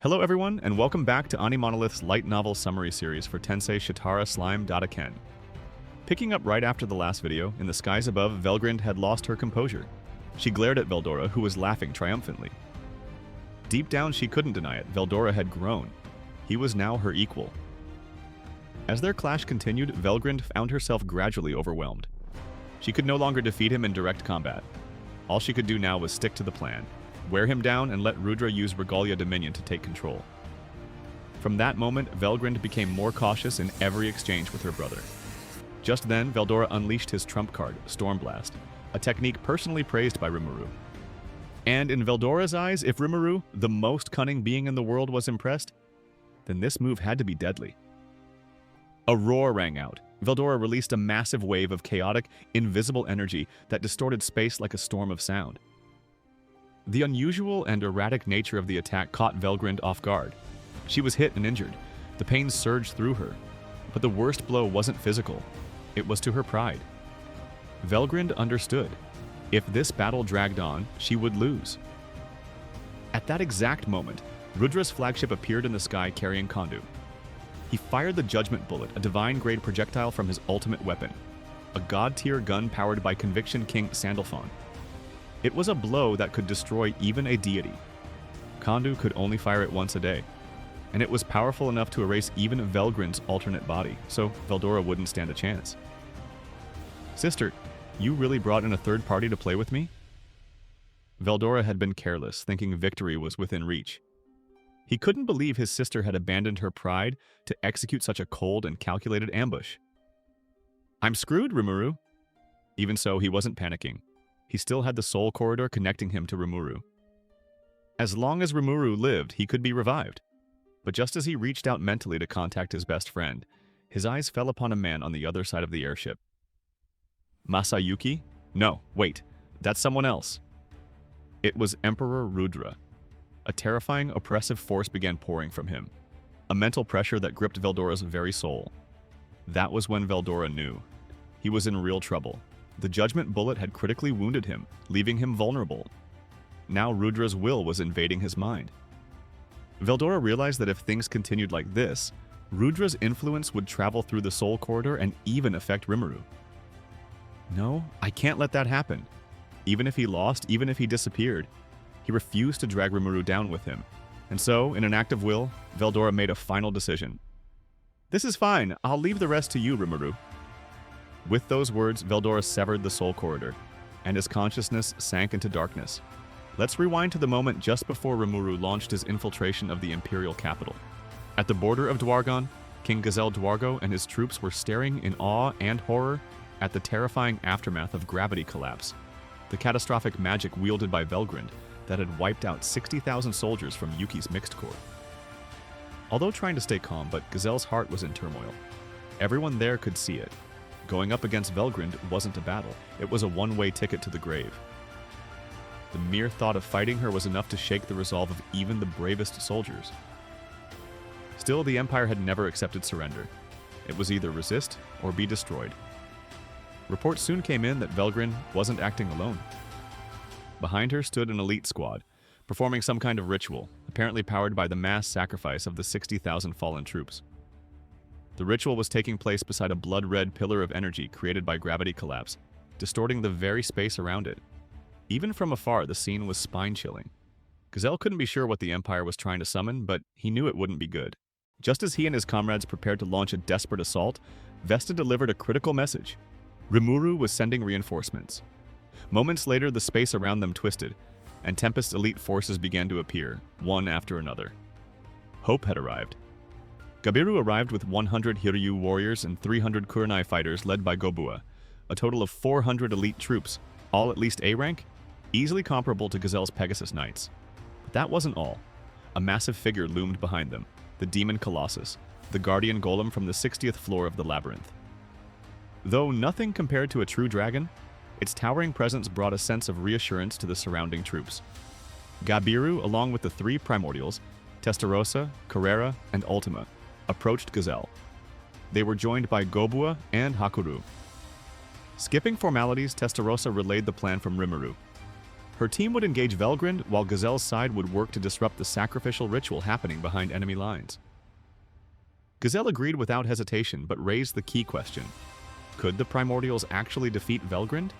Hello everyone, and welcome back to AniMonolith's light novel summary series for Tensei Shitara Slime Ken. Picking up right after the last video, in the skies above, Velgrynd had lost her composure. She glared at Veldora, who was laughing triumphantly. Deep down, she couldn't deny it. Veldora had grown. He was now her equal. As their clash continued, Velgrynd found herself gradually overwhelmed. She could no longer defeat him in direct combat. All she could do now was stick to the plan. Wear him down and let Rudra use Regalia Dominion to take control. From that moment, Velgrynd became more cautious in every exchange with her brother. Just then, Veldora unleashed his trump card, Stormblast, a technique personally praised by Rimuru. And in Veldora's eyes, if Rimuru, the most cunning being in the world, was impressed, then this move had to be deadly. A roar rang out. Veldora released a massive wave of chaotic, invisible energy that distorted space like a storm of sound. The unusual and erratic nature of the attack caught Velgrynd off guard. She was hit and injured. The pain surged through her. But the worst blow wasn't physical. It was to her pride. Velgrynd understood. If this battle dragged on, she would lose. At that exact moment, Rudra's flagship appeared in the sky carrying Kondu. He fired the Judgment Bullet, a divine-grade projectile from his ultimate weapon, a god-tier gun powered by Conviction King Sandalphon. It was a blow that could destroy even a deity. Kondu could only fire it once a day, and it was powerful enough to erase even Velgrynd's alternate body, so Veldora wouldn't stand a chance. "Sister, you really brought in a third party to play with me?" Veldora had been careless, thinking victory was within reach. He couldn't believe his sister had abandoned her pride to execute such a cold and calculated ambush. "I'm screwed, Rimuru." Even so, he wasn't panicking. He still had the soul corridor connecting him to Rimuru. As long as Rimuru lived, he could be revived. But just as he reached out mentally to contact his best friend, his eyes fell upon a man on the other side of the airship. Masayuki? No, wait, that's someone else. It was Emperor Rudra. A terrifying, oppressive force began pouring from him, a mental pressure that gripped Veldora's very soul. That was when Veldora knew. He was in real trouble. The Judgment Bullet had critically wounded him, leaving him vulnerable. Now Rudra's will was invading his mind. Veldora realized that if things continued like this, Rudra's influence would travel through the soul corridor and even affect Rimuru. No, I can't let that happen. Even if he lost, even if he disappeared, he refused to drag Rimuru down with him. And so, in an act of will, Veldora made a final decision. "This is fine. I'll leave the rest to you, Rimuru." With those words, Veldora severed the soul corridor, and his consciousness sank into darkness. Let's rewind to the moment just before Rimuru launched his infiltration of the imperial capital. At the border of Dwargon, King Gazelle Dwargo and his troops were staring in awe and horror at the terrifying aftermath of gravity collapse, the catastrophic magic wielded by Velgrynd that had wiped out 60,000 soldiers from Yuki's mixed corps. Although trying to stay calm, but Gazelle's heart was in turmoil. Everyone there could see it. Going up against Velgrynd wasn't a battle, it was a one-way ticket to the grave. The mere thought of fighting her was enough to shake the resolve of even the bravest soldiers. Still, the Empire had never accepted surrender. It was either resist or be destroyed. Reports soon came in that Velgrynd wasn't acting alone. Behind her stood an elite squad, performing some kind of ritual, apparently powered by the mass sacrifice of the 60,000 fallen troops. The ritual was taking place beside a blood-red pillar of energy created by gravity collapse, distorting the very space around it. Even from afar, the scene was spine-chilling. Gazelle couldn't be sure what the Empire was trying to summon, but he knew it wouldn't be good. Just as he and his comrades prepared to launch a desperate assault, Vesta delivered a critical message. Rimuru was sending reinforcements. Moments later, the space around them twisted, and Tempest's elite forces began to appear, one after another. Hope had arrived. Gabiru arrived with 100 Hiryu warriors and 300 Kurenai fighters led by Gobua, a total of 400 elite troops, all at least A rank, easily comparable to Gazelle's Pegasus Knights. But that wasn't all. A massive figure loomed behind them, the Demon Colossus, the guardian golem from the 60th floor of the labyrinth. Though nothing compared to a true dragon, its towering presence brought a sense of reassurance to the surrounding troops. Gabiru, along with the three Primordials, Testarossa, Carrera, and Ultima, approached Gazelle. They were joined by Gobua and Hakuru. Skipping formalities, Testarossa relayed the plan from Rimuru. Her team would engage Velgrynd, while Gazelle's side would work to disrupt the sacrificial ritual happening behind enemy lines. Gazelle agreed without hesitation, but raised the key question. Could the Primordials actually defeat Velgrynd?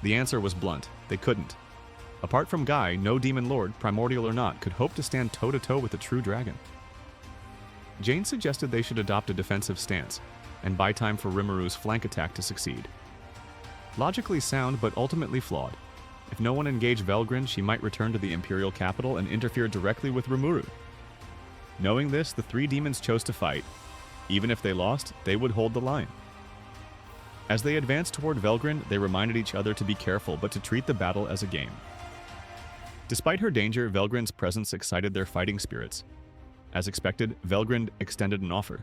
The answer was blunt. They couldn't. Apart from Guy, no demon lord, primordial or not, could hope to stand toe-to-toe with a true dragon. Jane suggested they should adopt a defensive stance, and buy time for Rimuru's flank attack to succeed. Logically sound, but ultimately flawed. If no one engaged Velgrynd, she might return to the Imperial capital and interfere directly with Rimuru. Knowing this, the three demons chose to fight. Even if they lost, they would hold the line. As they advanced toward Velgrynd, they reminded each other to be careful, but to treat the battle as a game. Despite her danger, Velgrynd's presence excited their fighting spirits. As expected, Velgrynd extended an offer.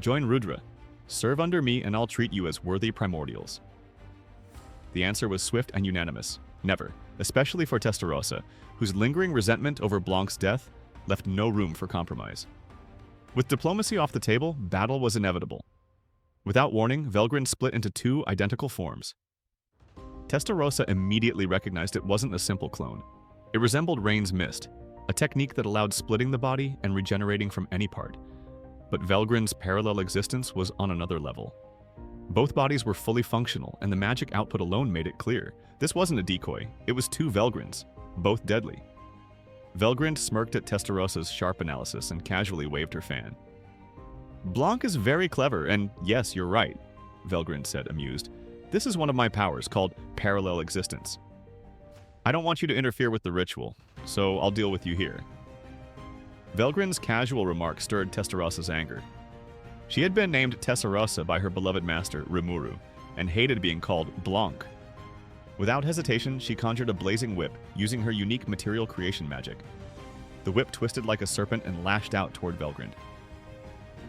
Join Rudra. Serve under me and I'll treat you as worthy primordials. The answer was swift and unanimous. Never, especially for Testarossa, whose lingering resentment over Blanc's death left no room for compromise. With diplomacy off the table, battle was inevitable. Without warning, Velgrynd split into two identical forms. Testarossa immediately recognized it wasn't a simple clone. It resembled Rain's Mist, a technique that allowed splitting the body and regenerating from any part. But Velgrynd's parallel existence was on another level. Both bodies were fully functional, and the magic output alone made it clear. This wasn't a decoy, it was two Velgrynds, both deadly. Velgrynd smirked at Testarossa's sharp analysis and casually waved her fan. Blanc is very clever, and yes, you're right, Velgrynd said, amused. This is one of my powers, called parallel existence. I don't want you to interfere with the ritual, so I'll deal with you here. Velgrynd's casual remark stirred Testarossa's anger. She had been named Tessarossa by her beloved master, Rimuru, and hated being called Blanc. Without hesitation, she conjured a blazing whip, using her unique material creation magic. The whip twisted like a serpent and lashed out toward Velgrynd.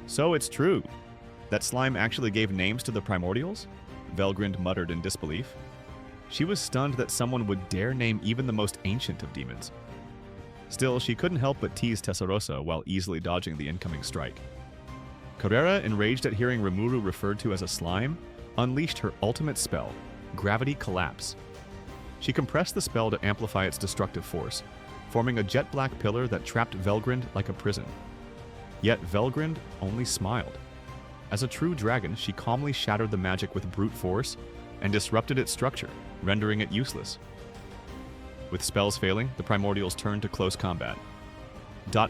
So it's true. That slime actually gave names to the Primordials? Velgrynd muttered in disbelief. She was stunned that someone would dare name even the most ancient of demons. Still, she couldn't help but tease Tessarossa while easily dodging the incoming strike. Carrera, enraged at hearing Rimuru referred to as a slime, unleashed her ultimate spell, Gravity Collapse. She compressed the spell to amplify its destructive force, forming a jet-black pillar that trapped Velgrynd like a prison. Yet Velgrynd only smiled. As a true dragon, she calmly shattered the magic with brute force and disrupted its structure, rendering it useless. With spells failing, the Primordials turned to close combat.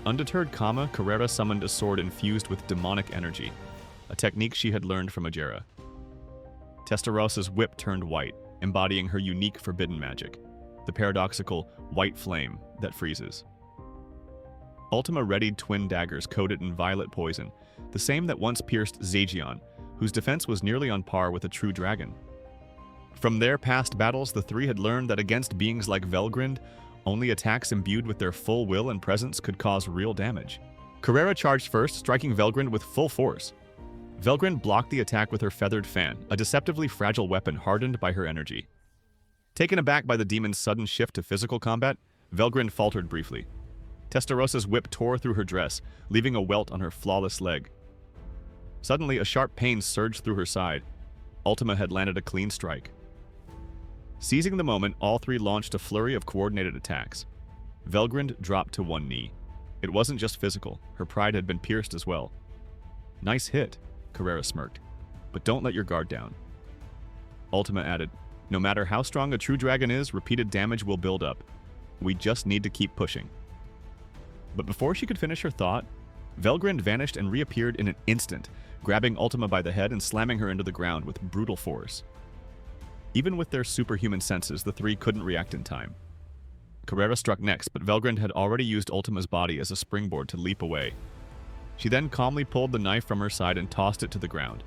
Undeterred, Carrera summoned a sword infused with demonic energy, a technique she had learned from Ajera. Testarossa's whip turned white, embodying her unique forbidden magic, the paradoxical white flame that freezes. Ultima readied twin daggers coated in violet poison, the same that once pierced Zhejian, whose defense was nearly on par with a true dragon. From their past battles, the three had learned that against beings like Velgrynd, only attacks imbued with their full will and presence could cause real damage. Carrera charged first, striking Velgrynd with full force. Velgrynd blocked the attack with her feathered fan, a deceptively fragile weapon hardened by her energy. Taken aback by the demon's sudden shift to physical combat, Velgrynd faltered briefly. Testarossa's whip tore through her dress, leaving a welt on her flawless leg. Suddenly, a sharp pain surged through her side. Ultima had landed a clean strike. Seizing the moment, all three launched a flurry of coordinated attacks. Velgrynd dropped to one knee. It wasn't just physical, her pride had been pierced as well. Nice hit, Carrera smirked, but don't let your guard down. Ultima added, no matter how strong a true dragon is, repeated damage will build up. We just need to keep pushing. But before she could finish her thought, Velgrynd vanished and reappeared in an instant, grabbing Ultima by the head and slamming her into the ground with brutal force. Even with their superhuman senses, the three couldn't react in time. Carrera struck next, but Velgrynd had already used Ultima's body as a springboard to leap away. She then calmly pulled the knife from her side and tossed it to the ground.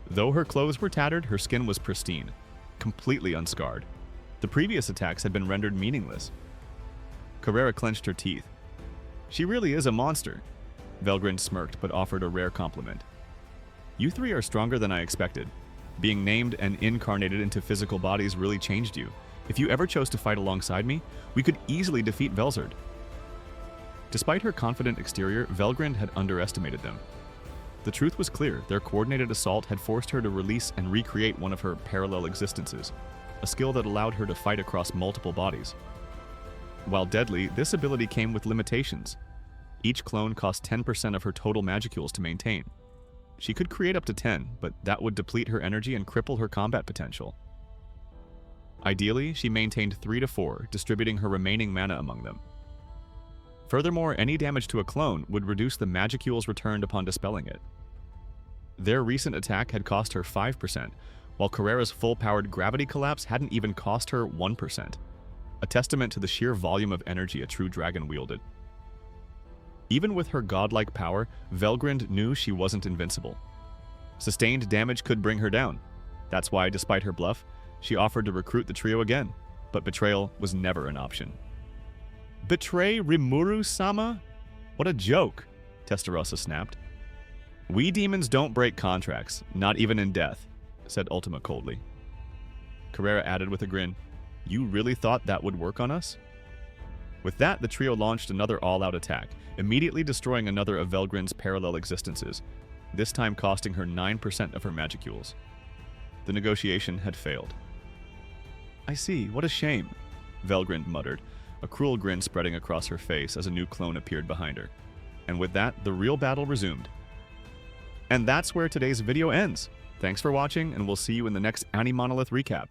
Though her clothes were tattered, her skin was pristine, completely unscarred. The previous attacks had been rendered meaningless. Carrera clenched her teeth. She really is a monster. Velgrynd smirked but offered a rare compliment. You three are stronger than I expected. Being named and incarnated into physical bodies really changed you. If you ever chose to fight alongside me, we could easily defeat Velzard. Despite her confident exterior, Velgrynd had underestimated them. The truth was clear, their coordinated assault had forced her to release and recreate one of her parallel existences. a skill that allowed her to fight across multiple bodies. While deadly, this ability came with limitations. Each clone cost 10% of her total magicules to maintain. She could create up to 10, but that would deplete her energy and cripple her combat potential. Ideally, she maintained 3 to 4, distributing her remaining mana among them. Furthermore, any damage to a clone would reduce the magicules returned upon dispelling it. Their recent attack had cost her 5%, while Carrera's full-powered gravity collapse hadn't even cost her 1%, a testament to the sheer volume of energy a true dragon wielded. Even with her godlike power, Velgrynd knew she wasn't invincible. Sustained damage could bring her down. That's why, despite her bluff, she offered to recruit the trio again, but betrayal was never an option. Betray Rimuru-sama? What a joke, Testarossa snapped. We demons don't break contracts, not even in death, said Ultima coldly. Carrera added with a grin, You really thought that would work on us? With that, the trio launched another all-out attack, immediately destroying another of Velgrynd's parallel existences, this time costing her 9% of her magicules. The negotiation had failed. I see, what a shame, Velgrynd muttered, a cruel grin spreading across her face as a new clone appeared behind her. And with that, the real battle resumed. And that's where today's video ends. Thanks for watching, and we'll see you in the next AniMonolith recap.